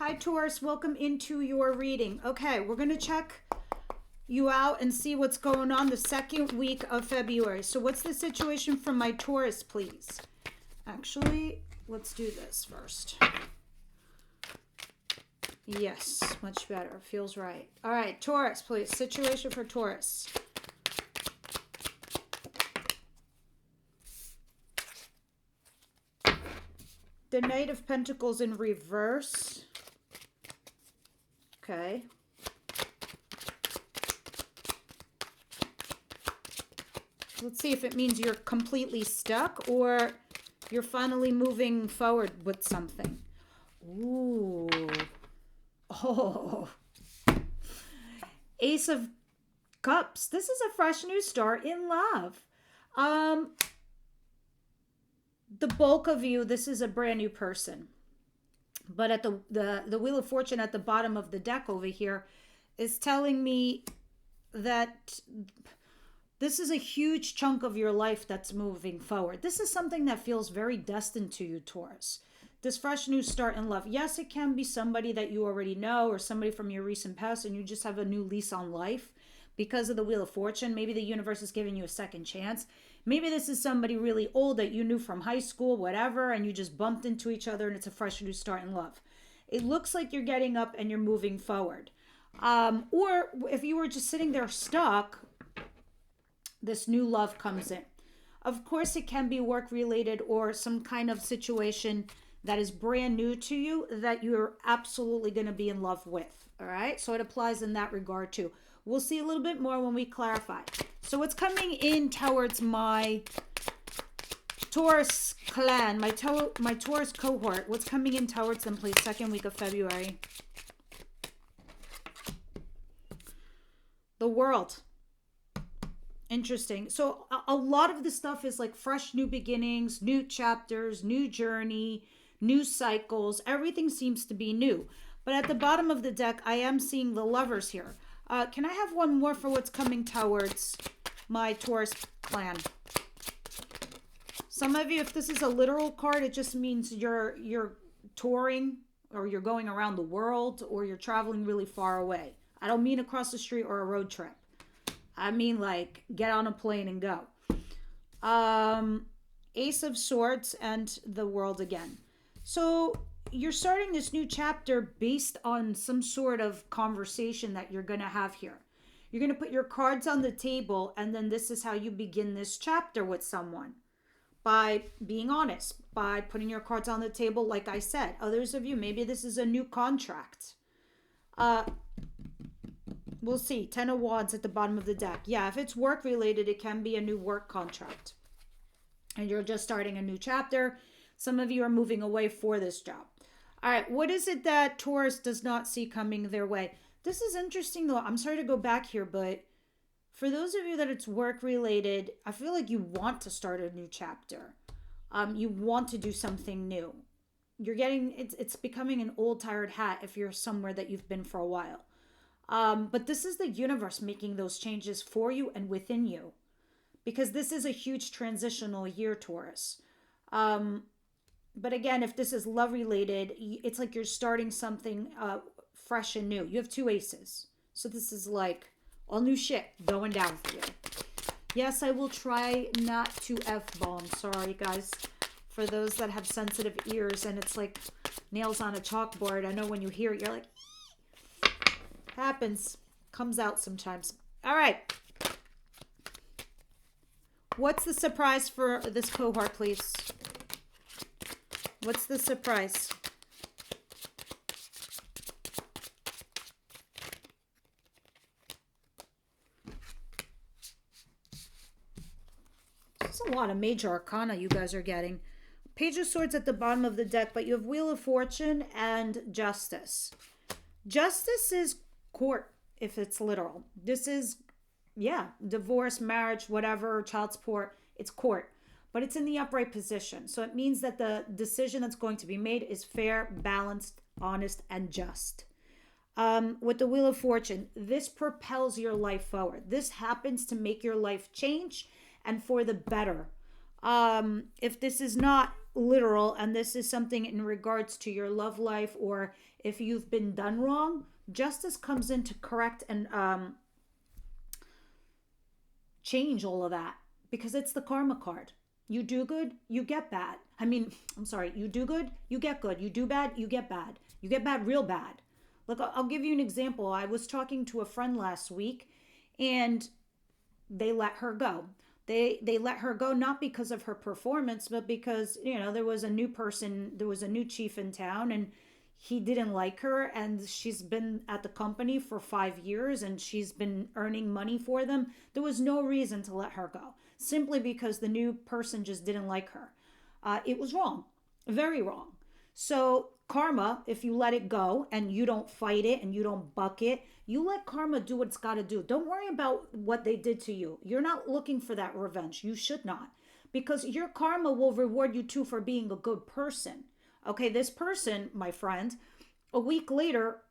Hi, Taurus. Welcome into your reading. Okay, we're going to check you out and see what's going on the second week of February. So what's the situation for my Taurus, please? Actually, let's do this first. Yes, much better. Feels right. All right, Taurus, please. Situation for Taurus. The Knight of Pentacles in reverse. Okay. Let's see if it means you're completely stuck or you're finally moving forward with something. Ooh. Oh. Ace of Cups. This is a fresh new start in love. The bulk of you, this is a brand new person. But at the Wheel of Fortune at the bottom of the deck over here is telling me that this is a huge chunk of your life that's moving forward. This is something that feels very destined to you, Taurus. This fresh new start in love. Yes, it can be somebody that you already know or somebody from your recent past and you just have a new lease on life because of the Wheel of Fortune. Maybe the universe is giving you a second chance. Maybe this is somebody really old that you knew from high school, whatever, and you just bumped into each other and it's a fresh new start in love. It looks like you're getting up and you're moving forward. Or if you were just sitting there stuck, this new love comes in. Of course, it can be work related or some kind of situation that is brand new to you that you're absolutely going to be in love with. All right. So it applies in that regard too. We'll see a little bit more when we clarify. So what's coming in towards my Taurus clan, my Taurus cohort, what's coming in towards them, please? Second week of February. The World. Interesting. So a lot of this stuff is like fresh new beginnings, new chapters, new journey, new cycles. Everything seems to be new. But at the bottom of the deck, I am seeing the Lovers here. Can I have one more for what's coming towards my Taurus clan? Some of you, if this is a literal card, it just means you're touring or you're going around the world or you're traveling really far away. I don't mean across the street or a road trip. I mean like get on a plane and go. Ace of Swords and the World again. So you're starting this new chapter based on some sort of conversation that you're going to have here. You're going to put your cards on the table, and then this is how you begin this chapter with someone. By being honest, by putting your cards on the table, like I said. Others of you, maybe this is a new contract. We'll see. 10 of Wands at the bottom of the deck. Yeah, if it's work related, it can be a new work contract. And you're just starting a new chapter. Some of you are moving away for this job. All right, what is it that Taurus does not see coming their way? This is interesting, though. I'm sorry to go back here, but for those of you that it's work related, I feel like you want to start a new chapter. You want to do something new. You're getting, it's becoming an old tired hat if you're somewhere that you've been for a while. But this is the universe making those changes for you and within you. Because this is a huge transitional year, Taurus. But again, if this is love related, it's like you're starting something fresh and new. You have two aces. So this is like all new shit going down for you. Yes, I will try not to F-bomb. Sorry, guys. For those that have sensitive ears and it's like nails on a chalkboard. I know when you hear it, you're like, happens. Comes out sometimes. All right. What's the surprise for this cohort, please? What's the surprise? There's a lot of major arcana you guys are getting. Page of Swords at the bottom of the deck, but you have Wheel of Fortune and Justice. Justice is court, if it's literal. This is, yeah, divorce, marriage, whatever, child support. It's court. But it's in the upright position. So it means that the decision that's going to be made is fair, balanced, honest, and just. With the Wheel of Fortune, this propels your life forward. This happens to make your life change and for the better. If this is not literal and this is something in regards to your love life, or if you've been done wrong, justice comes in to correct and change all of that, because it's the karma card. You do good, you get bad. I mean, I'm sorry, you do good, you get good. You do bad, you get bad. You get bad real bad. Look, I'll give you an example. I was talking to a friend last week, and they let her go. They let her go not because of her performance, but because, there was a new person, there was a new chief in town, and he didn't like her, and she's been at the company for 5 years and she's been earning money for them. There was no reason to let her go, simply because the new person just didn't like her. It was wrong, very wrong. So karma, if you let it go and you don't fight it and you don't buck it, you let karma do what it's got to do. Don't worry about what they did to you. You're not looking for that revenge. You should not, because your karma will reward you too for being a good person. Okay, this person, my friend, a week later,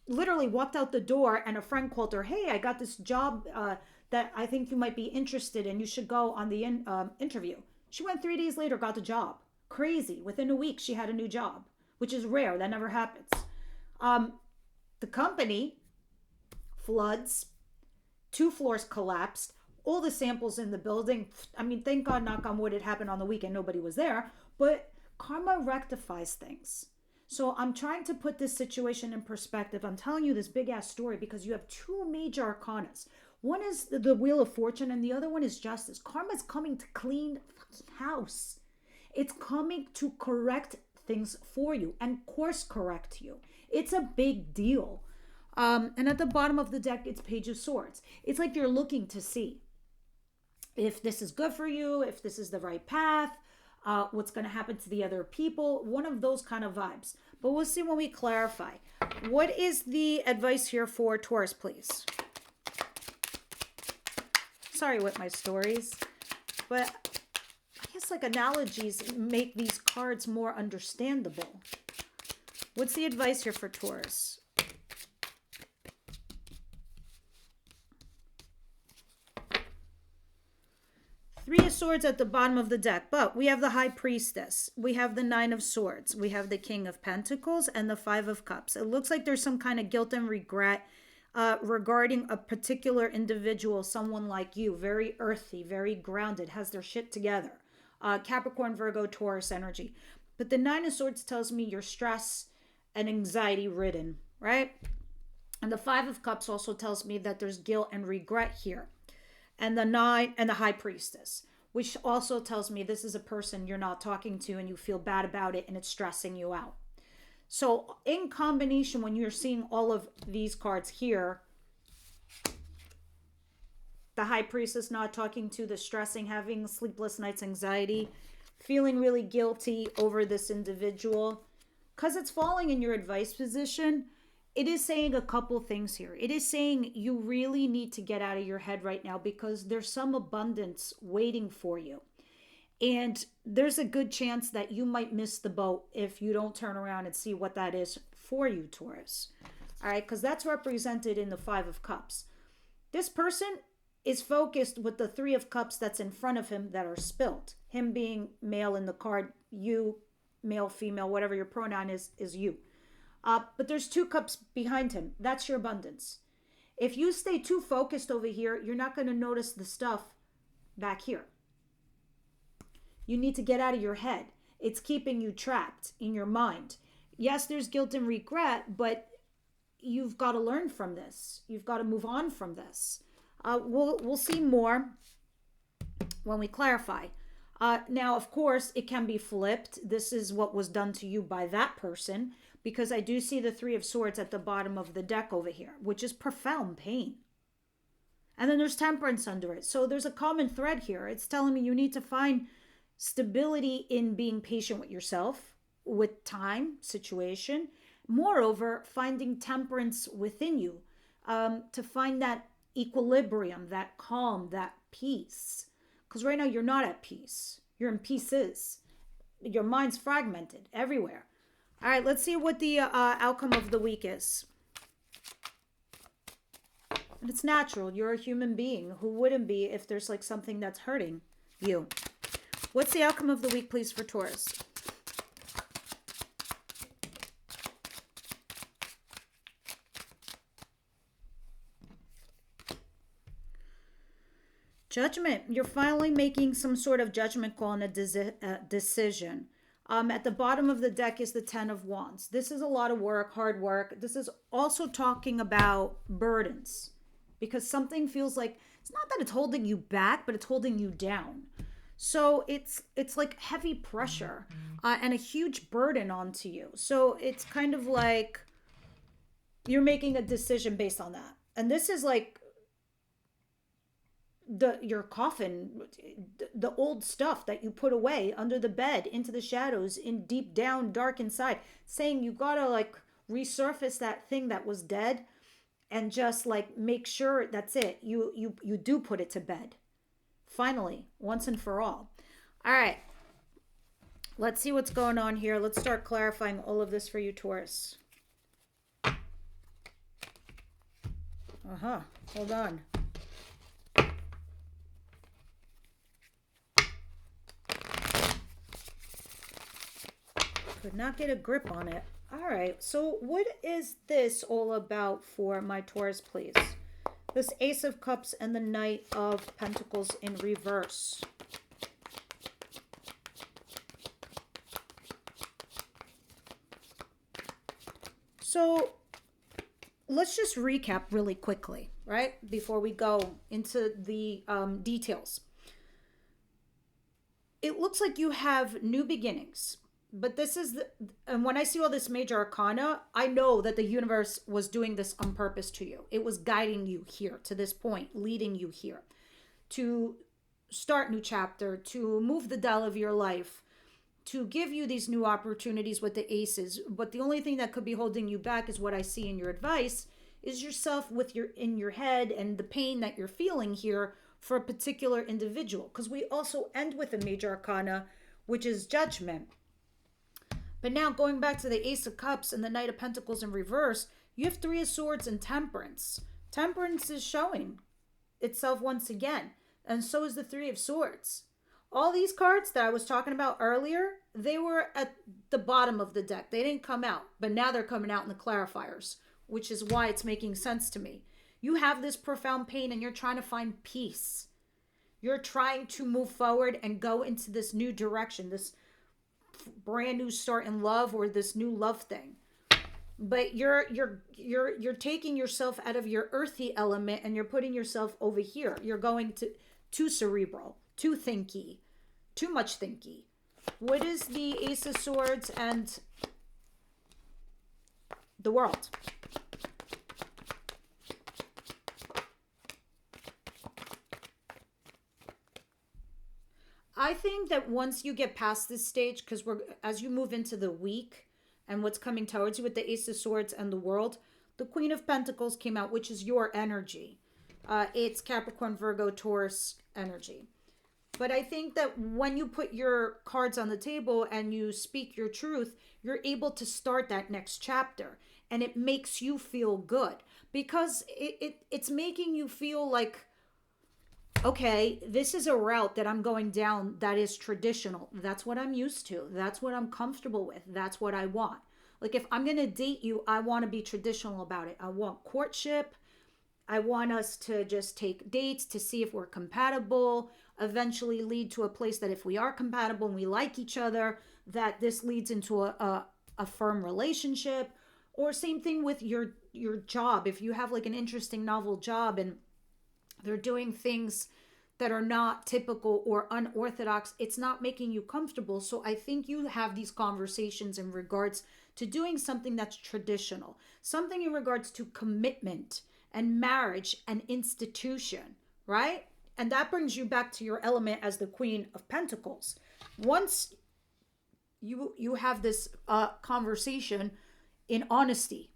literally walked out the door, and a friend called her, "Hey, I got this job that I think you might be interested in. You should go on the interview." She went 3 days later, got the job. Crazy. Within a week, she had a new job, which is rare. That never happens. The company, floods, 2 floors collapsed, all the samples in the building. I mean, thank God, knock on wood, it happened on the weekend. Nobody was there. But karma rectifies things. So I'm trying to put this situation in perspective. I'm telling you this big ass story because you have 2 major arcanas. One is the Wheel of Fortune, and the other one is Justice. Karma is coming to clean fucking house. It's coming to correct things for you and course correct you. It's a big deal. And at the bottom of the deck, it's Page of Swords. It's like you're looking to see if this is good for you, if this is the right path, what's going to happen to the other people, one of those kind of vibes. But we'll see when we clarify. What is the advice here for Taurus, please? Sorry with my stories, but I guess like analogies make these cards more understandable. What's the advice here for Taurus? Three of Swords at the bottom of the deck, but we have the High Priestess, we have the Nine of Swords, we have the King of Pentacles, and the Five of Cups. It looks like there's some kind of guilt and regret regarding a particular individual, someone like you, very earthy, very grounded, has their shit together. Capricorn, Virgo, Taurus energy. But the Nine of Swords tells me you're stress and anxiety ridden, right? And the Five of Cups also tells me that there's guilt and regret here. And the Nine and the High Priestess, which also tells me this is a person you're not talking to and you feel bad about it and it's stressing you out. So in combination, when you're seeing all of these cards here, the High Priestess not talking to, the stressing, having sleepless nights, anxiety, feeling really guilty over this individual, because it's falling in your advice position, it is saying a couple things here. It is saying you really need to get out of your head right now because there's some abundance waiting for you. And there's a good chance that you might miss the boat if you don't turn around and see what that is for you, Taurus. All right, because that's represented in the Five of Cups. This person is focused with the Three of Cups that's in front of him that are spilt. Him being male in the card, you, male, female, whatever your pronoun is you. But there's 2 cups behind him. That's your abundance. If you stay too focused over here, you're not going to notice the stuff back here. You need to get out of your head. It's keeping you trapped in your mind. Yes, there's guilt and regret, but you've got to learn from this. You've got to move on from this. We'll see more when we clarify. Now, of course, it can be flipped. This is what was done to you by that person, because I do see the Three of Swords at the bottom of the deck over here, which is profound pain. And then there's Temperance under it. So there's a common thread here. It's telling me you need to find stability in being patient with yourself, with time, situation. Moreover, finding temperance within you, to find that equilibrium, that calm, that peace. Because right now you're not at peace. You're in pieces. Your mind's fragmented everywhere. All right, let's see what the outcome of the week is. And it's natural. You're a human being. Who wouldn't be if there's like something that's hurting you? What's the outcome of the week, please, for Taurus? Judgment. You're finally making some sort of judgment call on a decision. At the bottom of the deck is the Ten of Wands. This is a lot of work, hard work. This is also talking about burdens, because something feels like, it's not that it's holding you back, but it's holding you down. So it's like heavy pressure and a huge burden onto you. So it's kind of like you're making a decision based on that. And this is like your coffin, the old stuff that you put away under the bed, into the shadows, in deep down, dark inside, saying you gotta like resurface that thing that was dead, and just like make sure that's it. You do put it to bed. Finally, once and for all. All right. Let's see what's going on here. Let's start clarifying all of this for you, Taurus. Hold on. Could not get a grip on it. All right. So what is this all about for my Taurus, please? This Ace of Cups and the Knight of Pentacles in reverse. So let's just recap really quickly, right? Before we go into the details. It looks like you have new beginnings. But this is, and when I see all this major arcana, I know that the universe was doing this on purpose to you. It was guiding you here to this point, leading you here to start new chapter, to move the dial of your life, to give you these new opportunities with the aces. But the only thing that could be holding you back is what I see in your advice is yourself in your head and the pain that you're feeling here for a particular individual. Because we also end with a major arcana, which is Judgment. But now going back to the Ace of Cups and the Knight of Pentacles in reverse, you have Three of Swords and Temperance. Temperance is showing itself once again. And so is the Three of Swords. All these cards that I was talking about earlier, they were at the bottom of the deck. They didn't come out. But now they're coming out in the clarifiers, which is why it's making sense to me. You have this profound pain and you're trying to find peace. You're trying to move forward and go into this new direction, this brand new start in love, or this new love thing. But you're taking yourself out of your earthy element and you're putting yourself over here. You're going too cerebral, too thinky, too much thinky. What is the Ace of Swords and the World? I think that once you get past this stage, because as you move into the week and what's coming towards you with the Ace of Swords and the World, the Queen of Pentacles came out, which is your energy. It's Capricorn, Virgo, Taurus energy. But I think that when you put your cards on the table and you speak your truth, you're able to start that next chapter. And it makes you feel good because it's making you feel like, okay, this is a route that I'm going down that is traditional. That's what I'm used to. That's what I'm comfortable with. That's what I want. Like if I'm going to date you, I want to be traditional about it. I want courtship. I want us to just take dates to see if we're compatible, eventually lead to a place that if we are compatible and we like each other, that this leads into a firm relationship. Or same thing with your job. If you have like an interesting novel job and they're doing things that are not typical or unorthodox, it's not making you comfortable. So I think you have these conversations in regards to doing something that's traditional, something in regards to commitment and marriage and institution, right? And that brings you back to your element as the Queen of Pentacles. Once you have this conversation in honesty,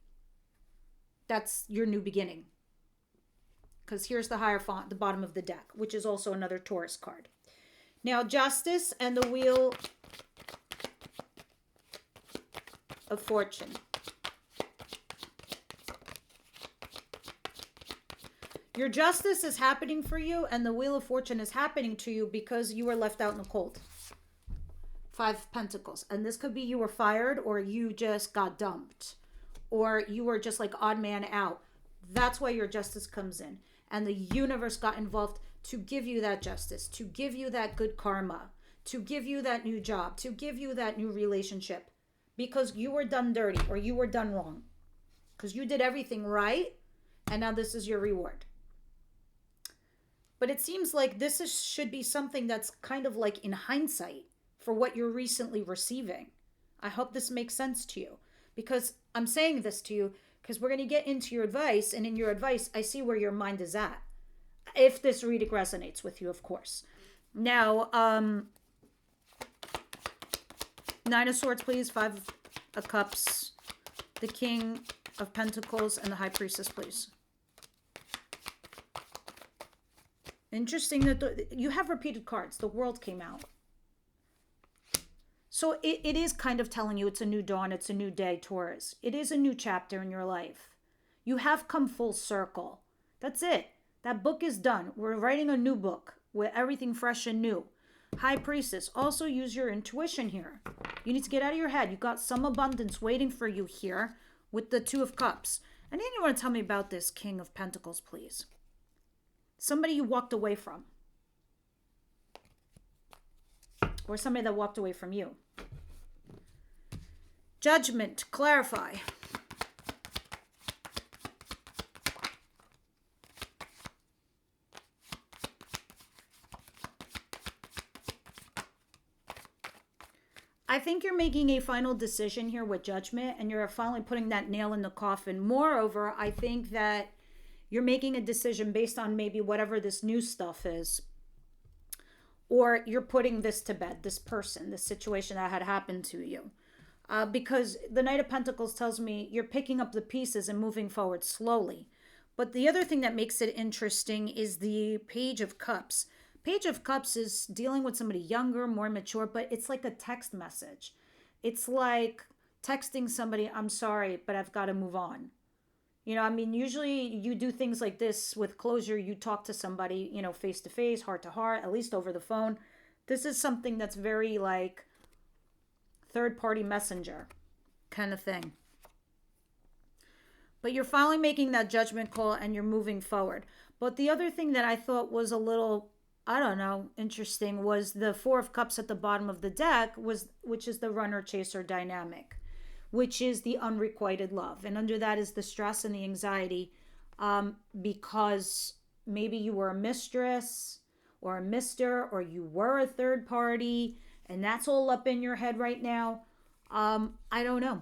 that's your new beginning. Because here's the Hierophant, the bottom of the deck, which is also another Taurus card. Now, Justice and the Wheel of Fortune. Your justice is happening for you, and the Wheel of Fortune is happening to you because you were left out in the cold. Five of Pentacles. And this could be you were fired, or you just got dumped, or you were just like odd man out. That's why your justice comes in. And the universe got involved to give you that justice, to give you that good karma, to give you that new job, to give you that new relationship, because you were done dirty or you were done wrong. Because you did everything right, and now this is your reward. But it seems like should be something that's kind of like in hindsight for what you're recently receiving. I hope this makes sense to you, because I'm saying this to you because we're going to get into your advice, and in your advice, I see where your mind is at. If this reading resonates with you, of course. Now, Nine of Swords, please. Five of Cups, the King of Pentacles, and the High Priestess, please. Interesting that you have repeated cards. The World came out. So it is kind of telling you it's a new dawn, it's a new day, Taurus. It is a new chapter in your life. You have come full circle. That's it. That book is done. We're writing a new book with everything fresh and new. High Priestess, also use your intuition here. You need to get out of your head. You got some abundance waiting for you here with the Two of Cups. And then you want to tell me about this King of Pentacles, please. Somebody you walked away from. Or somebody that walked away from you. Judgment, clarify. I think you're making a final decision here with Judgment, and you're finally putting that nail in the coffin. Moreover, I think that you're making a decision based on maybe whatever this new stuff is. Or you're putting this to bed, this person, this situation that had happened to you. Because the Knight of Pentacles tells me you're picking up the pieces and moving forward slowly. But the other thing that makes it interesting is the Page of Cups. Page of Cups is dealing with somebody younger, more mature, but it's like a text message. It's like texting somebody, I'm sorry, but I've got to move on. You know, I mean, usually you do things like this with closure. You talk to somebody, you know, face to face, heart to heart, at least over the phone. This is something that's very like third-party messenger kind of thing. But you're finally making that judgment call and you're moving forward. But the other thing that I thought was a little, I don't know, interesting was the Four of Cups at the bottom of the deck, which is the runner-chaser dynamic, which is the unrequited love. And under that is the stress and the anxiety because maybe you were a mistress or a mister, or you were a third party, and that's all up in your head right now. I don't know.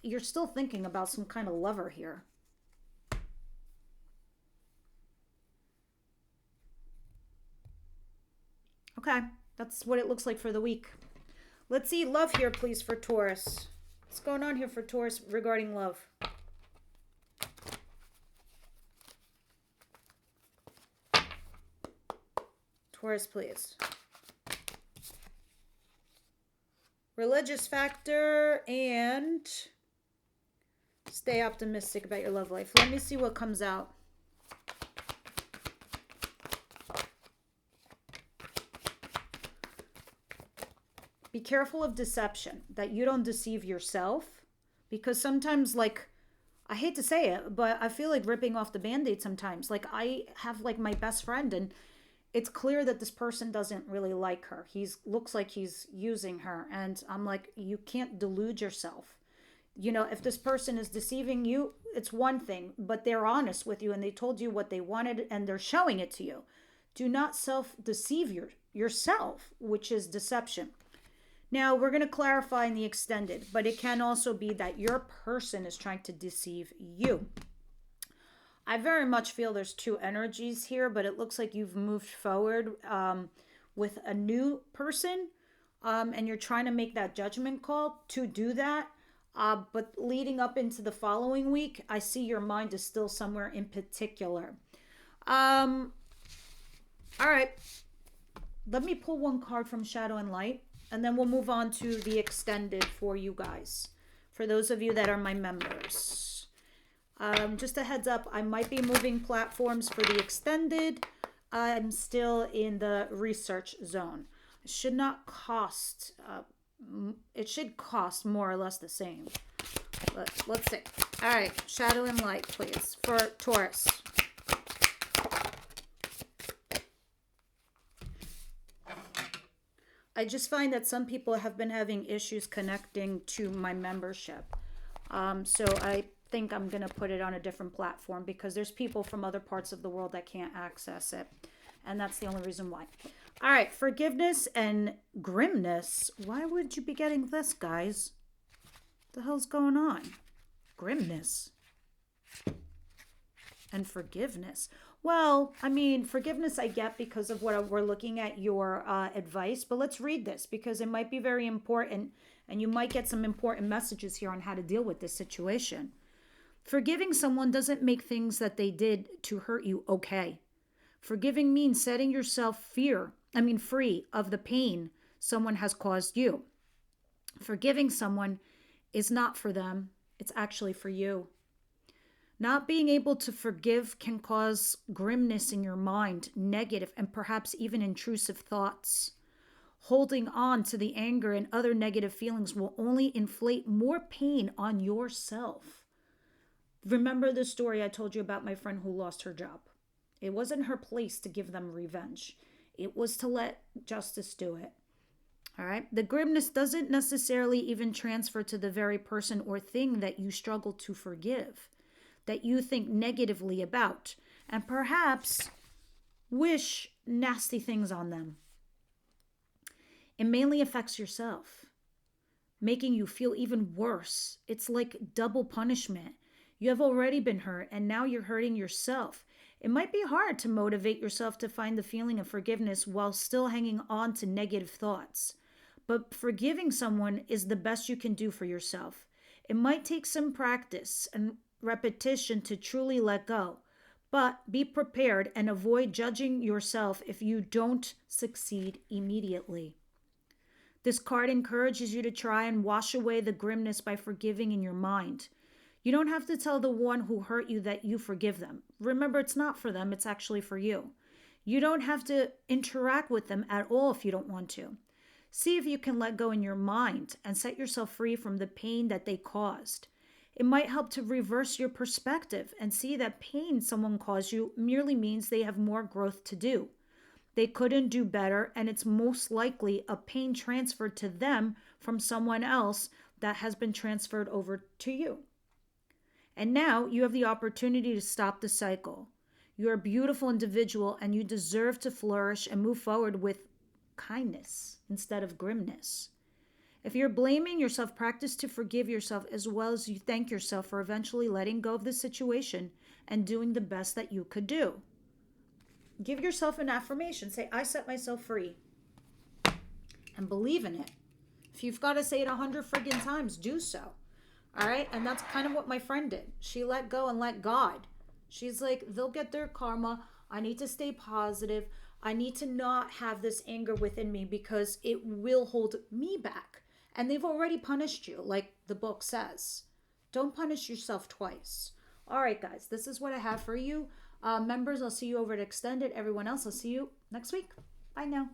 You're still thinking about some kind of lover here. Okay, that's what it looks like for the week. Let's see love here, please, for Taurus. What's going on here for Taurus regarding love? Taurus, please. Religious factor and stay optimistic about your love life. Let me see what comes out. Be careful of deception, that you don't deceive yourself, because sometimes, like, I hate to say it, but I feel like ripping off the Band-Aid sometimes. Like, I have, like, my best friend, and it's clear that this person doesn't really like her. Looks like he's using her, and I'm like, you can't delude yourself. You know, if this person is deceiving you, it's one thing, but they're honest with you, and they told you what they wanted, and they're showing it to you. Do not self-deceive yourself, which is deception. Now, we're going to clarify in the extended, but it can also be that your person is trying to deceive you. I very much feel there's two energies here, but it looks like you've moved forward with a new person, and you're trying to make that judgment call to do that. But leading up into the following week, I see your mind is still somewhere in particular. All right. Let me pull one card from Shadow and Light. And then we'll move on to the extended for you guys. For those of you that are my members. Just a heads up, I might be moving platforms for the extended. I'm still in the research zone. should not cost, it should cost more or less the same. But let's see. All right, shadow and light, please, for Taurus. I just find that some people have been having issues connecting to my membership. So I think I'm going to put it on a different platform because there's people from other parts of the world that can't access it. And that's the only reason why. All right, forgiveness and grimness. Why would you be getting this, guys? What the hell's going on? Grimness and forgiveness. Well, I mean, forgiveness I get because of what we're looking at your advice, but let's read this because it might be very important and you might get some important messages here on how to deal with this situation. Forgiving someone doesn't make things that they did to hurt you okay. Forgiving means setting yourself free of the pain someone has caused you. Forgiving someone is not for them, it's actually for you. Not being able to forgive can cause grimness in your mind, negative and perhaps even intrusive thoughts. Holding on to the anger and other negative feelings will only inflate more pain on yourself. Remember the story I told you about my friend who lost her job. It wasn't her place to give them revenge. It was to let justice do it. All right? The grimness doesn't necessarily even transfer to the very person or thing that you struggle to forgive, that you think negatively about, and perhaps wish nasty things on them. It mainly affects yourself, making you feel even worse. It's like double punishment. You have already been hurt, and now you're hurting yourself. It might be hard to motivate yourself to find the feeling of forgiveness while still hanging on to negative thoughts. But forgiving someone is the best you can do for yourself. It might take some practice and repetition to truly let go, but be prepared and avoid judging yourself if you don't succeed immediately. This card encourages you to try and wash away the grimness by forgiving in your mind. You don't have to tell the one who hurt you that you forgive them. Remember, it's not for them, it's actually for you. You don't have to interact with them at all if you don't want to. See if you can let go in your mind and set yourself free from the pain that they caused. It might help to reverse your perspective and see that pain someone caused you merely means they have more growth to do. They couldn't do better, and it's most likely a pain transferred to them from someone else that has been transferred over to you. And now you have the opportunity to stop the cycle. You're a beautiful individual and you deserve to flourish and move forward with kindness instead of grimness. If you're blaming yourself, practice to forgive yourself as well as you thank yourself for eventually letting go of the situation and doing the best that you could do. Give yourself an affirmation. Say, I set myself free. And believe in it. If you've got to say it 100 friggin' times, do so. All right? And that's kind of what my friend did. She let go and let God. She's like, they'll get their karma. I need to stay positive. I need to not have this anger within me because it will hold me back. And they've already punished you, like the book says. Don't punish yourself twice. All right, guys, this is what I have for you. Members, I'll see you over at Extended. Everyone else, I'll see you next week. Bye now.